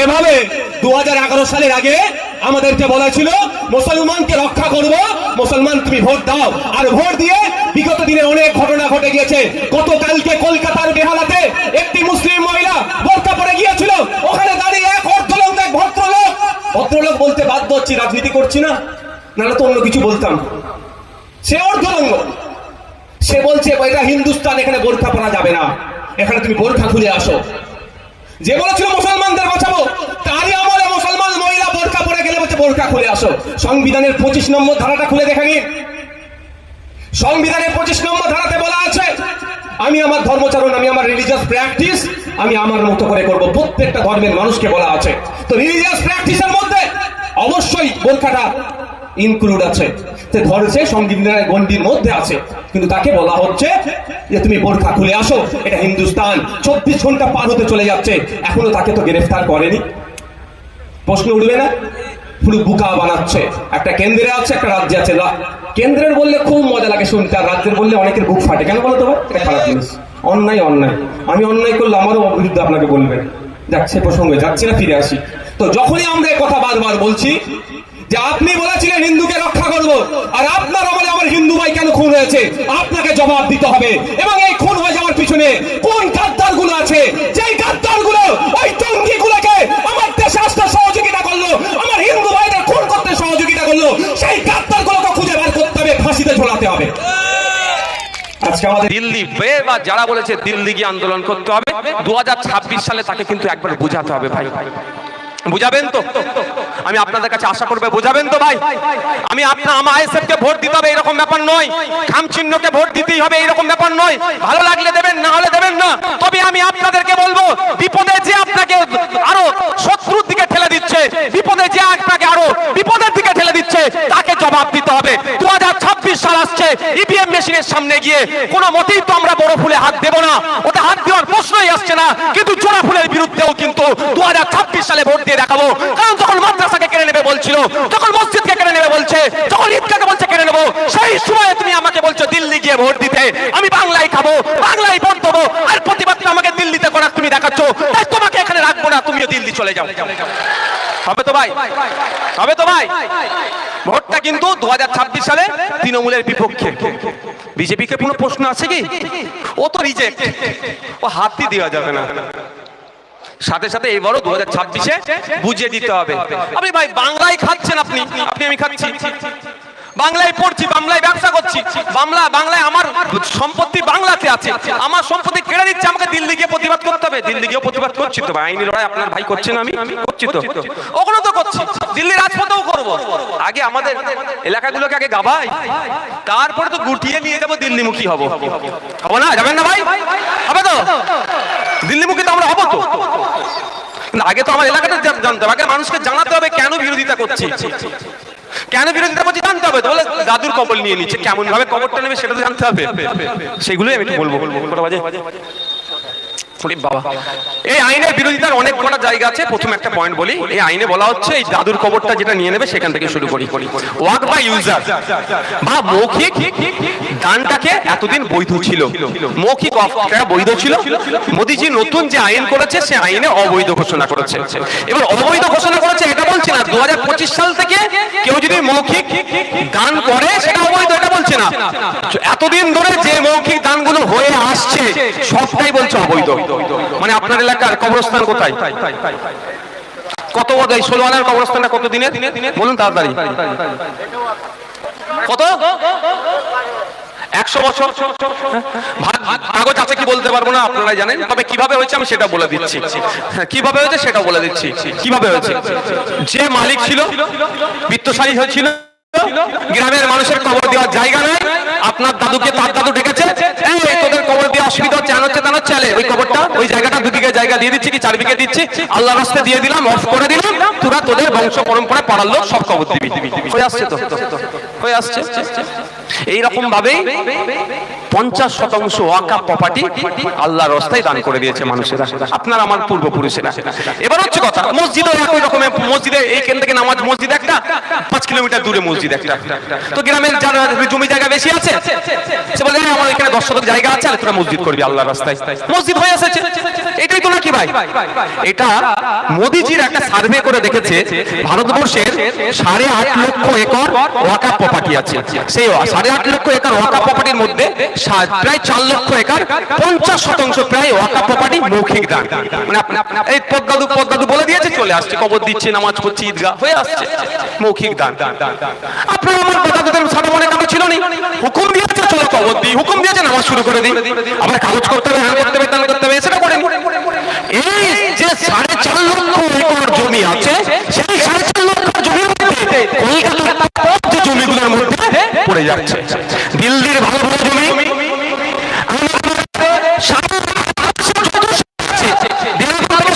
এভাবে 2011 সালের আগে আমাদেরকে বলা ছিল মুসলমানকে রক্ষা করব, মুসলমান তুমি ভোট দাও। আর ভোট দিয়ে বিগত দিনে অনেক ঘটনা ঘটে গিয়েছে। গতকালকে কলকাতার বেহালাতে একটি মুসলিম মহিলা বোরকা পরে গিয়েছিল, ওখানে দাঁড়িয়ে এক ভদ্রলোক বলতে বাধ্য হচ্ছি, রাজনীতি করছি না, নাহলে তো অন্য কিছু বলতাম। সে অর্ধলঙ্গ, সে বলছে এটা হিন্দুস্তান, এখানে বোরকা পরা যাবে না, এখানে তুমি বোরকা খুলে আসো। যে বলেছিল মুসলমানদের বাঁচাবো, তারই আমলে মুসলমান মহিলা বোরকা পরে গেলে বলছে বোরকা খুলে আসো। সংবিধানের 25 নম্বর ধারাটা খুলে দেখে নিন। সংবিধানের 25 নম্বর ধারাতে বলা আছে, আমি আমার ধর্মচরণ, আমি আমার রিলিজিয়াস প্র্যাকটিস আমি আমার মতো করে করব। প্রত্যেকটা ধর্মের মানুষকে বলা আছে। তো রিলিজিয়াস প্র্যাকটিসের মধ্যে অবশ্যই বোরকাটা ইনক্লুড আছে, ধরেছে সংবিধানের গণ্ডির মধ্যে আছে, কিন্তু তাকে বলা হচ্ছে যে তুমি বোরকা খুলে আসো। এটা হিন্দুস্তান। 24 ঘন্টা পার হতে চলে যাচ্ছে, এখনো তাকে তো গ্রেফতার করেনি। প্রশ্ন উঠবে না? পুরো বুকা বানাচ্ছে। একটা কেন্দ্রে আছে, একটা রাজ্যে আছে। কেন্দ্রের বললে খুব মজা লাগে শুনতে, আর রাজ্যের বললে অনেকের বুক ফাটে। কেন বলো তো ভাই? এটা খারাপ জিনিস। অন্যায় অন্যায়, আমি অন্যায় করলে আমারও বিরুদ্ধে আপনাকে বলবেন। যাক, সে প্রসঙ্গে যাচ্ছি না, ফিরে আসি। তো যখনই আমরা এই কথা বারবার বলছি যে আপনি বলেছিলেন হিন্দুকে রক্ষা করব, আর আপনার আমলে আমার হিন্দু ভাই কেন খুন হয়েছে, আপনাকে জবাব দিতে হবে। এবং এই খুন হয়ে যাওয়ার পিছনে কোন গাদ্দার গুলো আছে, যেই গাদ্দার গুলো ওই টঙ্গি গুলোকে আমার দেশে আসতে সহযোগিতা করলো, আমার হিন্দু ভাইদের খুন করতে সহযোগিতা করলো, সেই গাদ্দার গুলোকে খুঁজে বের করতে হবে, ফাঁসিতে ঝোলাতে হবে। আজকে আমাদের দিল্লি বা যারা বলেছে দিল্লি গিয়ে আন্দোলন করতে হবে, 2026 সালে তাকে কিন্তু একবার বুঝাতে হবে ভাই। বুঝাবেন তো? আমি আপনাদের কাছে আশা করবে বুঝাবেন তো ভাই? আমি আমার আইএসএফ কে ভোট দিতে হবে এরকম ব্যাপার নয়, খাম চিহ্নকে ভোট দিতেই হবে এরকম ব্যাপার নয়। ভালো লাগলে দেবেন, না হলে দেবেন না। তবে আমি আপনাদেরকে বলবো, বিপদে যে আপনাকে আরো শত্রুর দিকে ঠেলে দিচ্ছে, বিপদে যে আপনাকে আরো বিপদের দিকে ঠেলে দিচ্ছে, তাকে জবাব দিতে হবে। 2026 সাল আসছে, ইভিএম মেশিনের সামনে গিয়ে কোনো মতেই তো আমরা বড় ফুলে হাত দেব না, ওটা হাত দেওয়ার প্রশ্নই আসছে না। কিন্তু জোড়া ফুলের বিরুদ্ধেও কিন্তু 2026 সালে ভোট দিয়ে দেখাবো। কারণ যখন মাদ্রাসাকে কেড়ে নেবে বলছিল, যখন মসজিদকে কেড়ে নেবে বলছে, যখন ঈদগাহকে বলছে কেড়ে নেবো, সেই সময় তুমি আমাকে বলছো দিল্লি গিয়ে ভোট দিতে। আমি বাংলায় খাবো, বাংলায় ভোট দেবো, আর প্রতিবাদটা আমাকে দিল্লিতে করার তুমি দেখাচ্ছ। তাই তোমাকে এখানে রাখবো না, তুমিও দিল্লি চলে যাও। হবে তো ভাই? হবে তো ভাই? ভোটটা কিন্তু 2026 সালে তৃণমূলের বিপক্ষে। বিজেপিকে কোনো প্রশ্ন আছে কি? ও তো রিজেক্ট, ও হাতই দেওয়া যাবে না। সাথে সাথে এবারও 2026-এ বুঝিয়ে দিতে হবে। আপনি ভাই বাংলায় খাচ্ছেন, আপনি আমি খাচ্ছি, বাংলায় পড়ছি, বাংলায় ব্যবসা করছি, বাংলায় আমার সম্পত্তি বাংলাতে আছে, আমার সম্পত্তি কেড়ে দিচ্ছে, আমাকে দিল্লি গিয়ে প্রতিবাদ করতে হবে। দিল্লি গিয়ে প্রতিবাদ করছি তো, আইনি লড়াই আপনার ভাই করছেন, আমি করছি তো, ওখানে তো করছি, দিল্লি রাজপথেও করবো। আগে আমাদের এলাকাগুলোকে আগে গাবাই, তারপরে তো গুটিয়ে নিয়ে যাবো, দিল্লিমুখী হবো। হবো না? যাবেন না ভাই? হবে তো? দিল্লিমুখী তো আমরা হবো তো। আগে তো আমার এলাকাটা জানতে হবে, আগে মানুষকে জানাতে হবে কেন বিরোধিতা করছি, কেন বিরোধিতা করছি জানতে হবে। তাহলে দাদুর কবর নিয়ে নিচ্ছে, কেমন ভাবে কবরটা নেবে সেটা তো জানতে হবে। সেগুলোই আমি বলবো। বাবা, এই আইনের বিরোধিতার অনেক কটা জায়গা আছে। প্রথম একটা পয়েন্ট বলি, এই আইনে বলা হচ্ছে এই দাদুর কবরটা যেটা নিয়ে নেবে সেখান থেকে শুরু করি। ওয়াক বাই ইউজার বা মৌখিক দানটাকে এতদিন বৈধ ছিল, মৌখিক বৈধ ছিল। মোদিজি নতুন যে আইন করেছে সে আইনে অবৈধ ঘোষণা করেছে। এবার অবৈধ ঘোষণা করেছে এটা বলছে না 2025 সাল থেকে কেউ যদি মৌখিক দান করে সেটা অবৈধ, এটা বলছে না। এতদিন ধরে যে মৌখিক দানগুলো হয়ে আসছে সবটাই বলছে অবৈধ। মানে আপনার এলাকার কবরস্থান কোথায়, কত বড়? 16 আনার কবরস্থানটা কত দিনে বলুন তাড়াতাড়ি? কত? 100 বছর। কাগজ আছে কি বলতে পারবো না, আপনারা জানেন। তবে কিভাবে হয়েছে আমি সেটা বলে দিচ্ছি, কিভাবে হয়েছে সেটা বলে দিচ্ছি। কিভাবে হয়েছে? যে মালিক ছিল বিত্তশালী হয়েছিল, গ্রামের মানুষের কবর দেওয়ার জায়গা নাই, আপনার দাদুকে তার দাদু ডেকেছে, এই তোদের কবর দিয়ে অসুবিধা হচ্ছে, চলে ওই কবরটা, ওই জায়গাটা 2 বিঘা জায়গা দিয়ে দিচ্ছি কি 4 বিঘা দিচ্ছি, আল্লাহ রাস্তায় দিয়ে দিলাম, অফ করে দিলাম, তোরা তোদের বংশ পরম্পরা পাড়ার লোক সব কবর দিবি। হয়ে আসছে তো, হয়ে আসছে। এইরকম ভাবে 50% ওয়াকাফ প্রপার্টি আল্লাহর রাস্তায় দান করে দিয়েছে মানুষেরা, আপনার আমার পূর্বপুরুষেরা। এবার হচ্ছে কথা, মসজিদও একই রকমের, মসজিদে এইখান থেকে নামাজ, মসজিদ একটা, 5 কিলোমিটার দূরে মসজিদ একটা। তো গ্রামের যারা জমি জায়গা বেশি আছে সে বলে আমার এখানে 10 শতক জায়গা আছে, আর তোরা মসজিদ করবি আল্লাহর রাস্তায়, মসজিদ হয়ে এসেছে। এটাই তো নাকি ভাই? এটা মোদিজির একটা সার্ভে করে দেখেছে ভারতবর্ষের 8.5 লক্ষ একর ওয়াকাফ প্রপার্টি আছে। সেই 8.5 লক্ষ একর ওয়াকাফ প্রপার্টির মধ্যে প্রায় 4 লক্ষ একর 50% প্রায় ওয়াকাফ প্রপার্টি মৌখিক দান। মানে এই পদ্মাদু বলে দিয়েছে, চলে আসছে, কবর দিচ্ছে, নামাজ পড়ছে, ঈদগাহ হয়ে আসছে, মৌখিক দান। আপনার আমার দাদাদের সাদা মনে কামনা ছিল না, হুকুম দিয়েছে চলো কবর দিই, হুকুম দিয়েছে নামাজ শুরু করে দিই, আবার কাগজ করতে হবে, হ্যাঁ করতে হবে, দান করতে হবে, সেটা করেন। এই যে 4.5 লক্ষ একর জমি আছে, সেই 4.5 লক্ষ জমির মধ্যে কলকাতার যে জমিগুলোর মধ্যে পড়ে যাচ্ছে, দিল্লির ভালো ভালো জমি,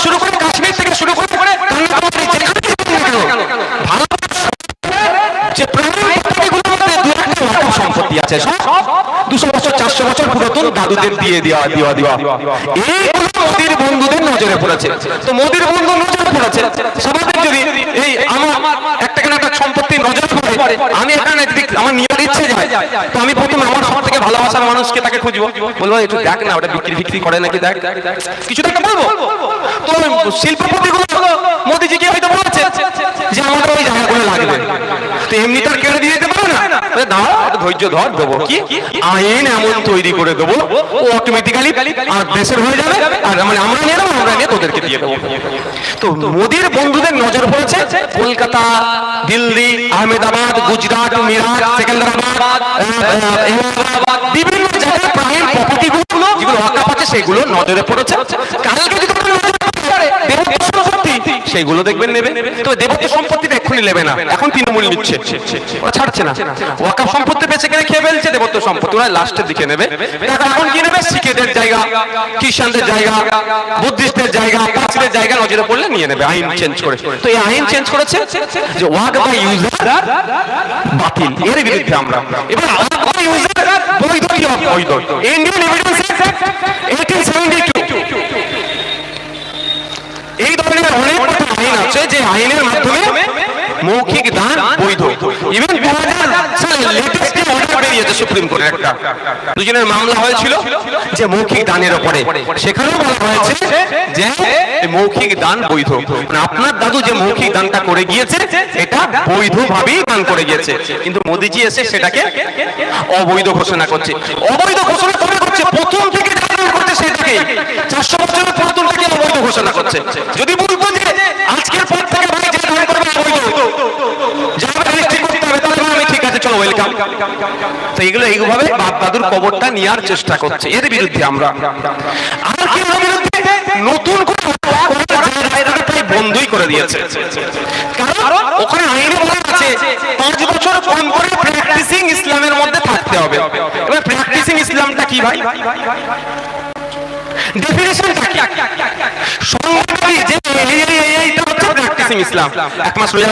শুরু করে কাশ্মীর থেকে শুরু করে যে সম্পত্তি আছে সব 200 বছর 400 বছর পুরাতন দাদুদের দিয়ে দেওয়া এইগুলো মোদির বন্ধুদের নজরে পড়েছে। তো মোদির বন্ধু নজরে পড়েছে, সবাই যদি এই আমার একটা সম্পত্তি নজরে পড়ে, আমি এখানে আমার নিয়ে ইচ্ছে যায়, তো আমি প্রথমে আমার সব থেকে ভালোবাসার মানুষকে তাকে খুঁজবো, বলবো একটু দেখ না ওটা বিক্রি করে নাকি, দেখ কিছু একটা বলবো। তো শিল্পপতিগুলো মোদিজিকে হয়তো বলেছে যে আমাদের ওই জায়গাগুলো লাগবে, তো এমনি তো কেড়ে দিয়ে দিতে পারো না, দাঁড়া ধৈর্য ধর, দেবো কি আইন এমন তৈরি করে দেবো ও অটোমেটিক্যালি আর দেশের হয়ে যাবে, আর মানে আমরা নিয়ে নেবো, আমরা নিয়ে তোদেরকে দিয়ে দেবো। তো মোদির বন্ধুদের নজর পড়েছে কলকাতা, দিল্লি, আহমেদাবাদ, গুজরাট, মিরাট, সেকেন্দ্রাবাদ, বিভিন্ন জায়গায় প্রাইম প্রপার্টিগুলো যেগুলো ওয়াকাফ আছে সেগুলো নজরে পড়েছে। কালকে যদি দেবত্ব সম্পত্তি সেগুলো দেখবেন নেবে, তো দেবত্ব সম্পত্তিটা এক্ষুনি নেবে না, এখন তৃণমূল নিচ্ছে, ওরা ছাড়ছে না। ওয়াকাফ সম্পত্তি বেঁচে গেলে খেয়ে ফেলছে, দেবত্ব সম্পত্তি ওরা লাস্টের দিকে নেবে। এখন কি নেবে? শিখেদের জায়গা, খ্রিস্টানদের জায়গা, বুদ্ধিস্টদের জায়গা, পাঁচদের জায়গা নজরে পড়লে নিয়ে নেবে, আইন চেঞ্জ করে। তো এই আইন চেঞ্জ করেছে যে ওয়াক বাই ইউজার বাতিল, এর বিরুদ্ধে আমরা এবার ওয়াক বাই ইউজার বৈধ কি অবৈধ, ইন্ডিয়ান এভিডেন্স অ্যাক্ট 1872 এই ধরনের অনেক আইন আছে যে আইনের মাধ্যমে মৌখিক দান বৈধ। ইভেন 2000 সালে লেটেস্ট অর্ডার বেরিয়েছে সুপ্রিম কোর্টের, একটা দুজনের মামলা হয়েছিল যে মৌখিক দানের উপরে, সেখানেও বলা হয়েছে যে মৌখিক দান বৈধ, মানে আপনার দাদু যে মৌখিক দানটা করে গিয়েছে এটা বৈধভাবেই দান করে গিয়েছে, কিন্তু মোদিজি এসে সেটাকে অবৈধ ঘোষণা করছে। অবৈধ ঘোষণা করে করছে, প্রথম থেকে দান করছে সেটাকে 400 বছরের পুরাতনটাকে অবৈধ ঘোষণা করছে। যদি বলবো যে আজকের পর থেকে ভাই যে দান করবে অবৈধ, ঠিক আছে চলো ওয়েলকাম, তো এগুলো এইভাবে বাপ দাদুর কবরটা নেওয়ার চেষ্টা করছে, এর বিরুদ্ধে আমরা। আর কি বিরুদ্ধে নতুন করে বন্ধই করে দিয়েছে, কারণ ওখানে আইনে বলা আছে 5 বছর কম করে প্র্যাকটিসিং ইসলামের মধ্যে থাকতে হবে। এবার প্র্যাকটিসিং ইসলামটা কি ভাই? ডেফিনিশনটা কি? সংবিধানে যে এইটা হচ্ছে প্র্যাকটিসিং ইসলাম, 1 মাস রোজা